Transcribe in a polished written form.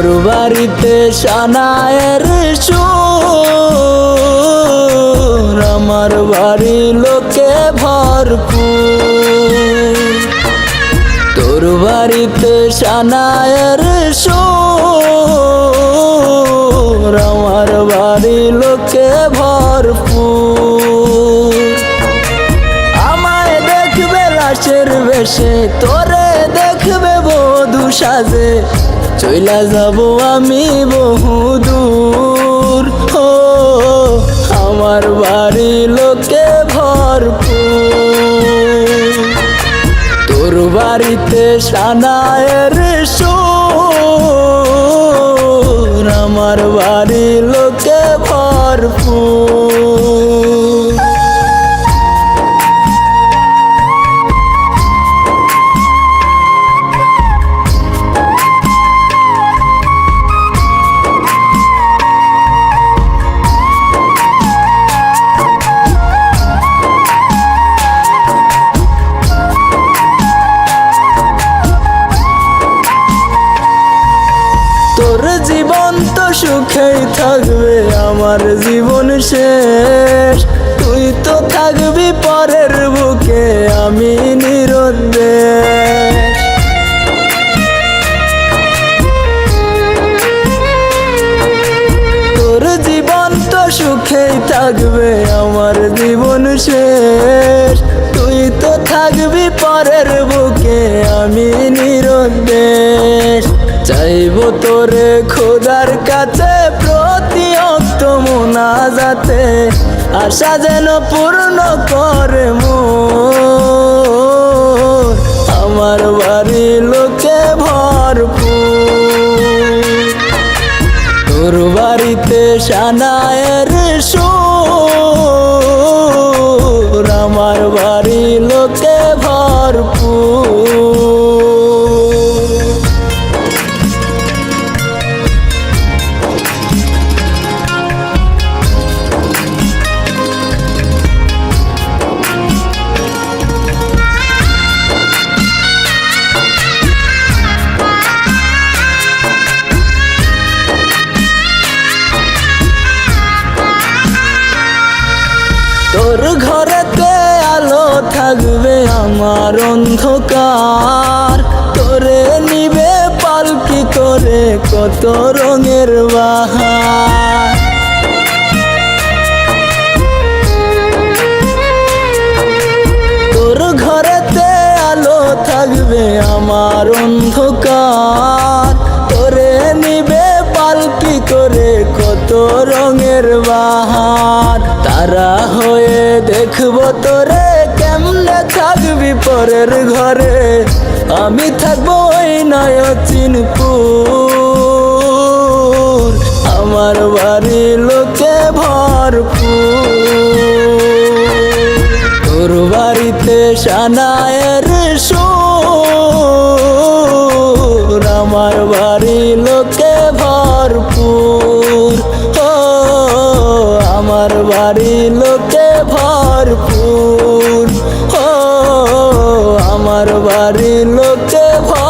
তোর বাড়িতে সানায়ের সুর, আমার বাড়ি লোকে ভরপুর। তোর বাড়িতে সানায়ের সুর, আমার বাড়ি লোকে ভরপুর। আমায় দেখবে লাশের বেশে, তোরে দেখবে বধূ সাজে, চইলা যাব আমি বহুদূর। ও আমার বাড়ি লোকে ভরপুর। তোর বাড়িতে সানায়ের সুর, আমার বাড়ি লোকে ভরপুর। তোর জীবন তো সুখেই থাকবে, আমার জীবন শেষ। তুই তো থাকবি পরের বুকে, আমি নিরুদ্দেশ। তোর জীবন তো সুখেই থাকবে, আমার জীবন শেষ। তুই তো থাকবি পরের বুকে, আমি নিরুদ্দেশ। চাইব তোরে খোদার কাছে প্রতি অক্ত মোনাজাতে, আশা যেন পূর্ণ করে মোর। আমার বাড়ি লোকে ভরপুর। তোর বাড়িতে সানায়ের সুর, আমার বাড়ি লোকে ভরপুর। তোর ঘরেতে আলো থাকবে, আমার অন্ধকার। তোরে নিবে পালকি করে কত রঙের বাহার। তোর ঘরেতে আলো থাকবে, আমার অন্ধকার। তোরে নিবে পালকি করে কত রঙের বাহার। তারা হয়ে দেখবো তোরে, কেমনে থাকবি পরের ঘরে, আমি থাকবো ওই নয়চিনপুর। আমার বাড়ি লোকে ভরপুর। তোর বাড়িতে সানায়ের সুর, আমার বাড়ি লোকে ভরপুর। ও আমার বাড়ি লোকে ভরপুর। ও আমার বাড়ি লোকে ভরপুর।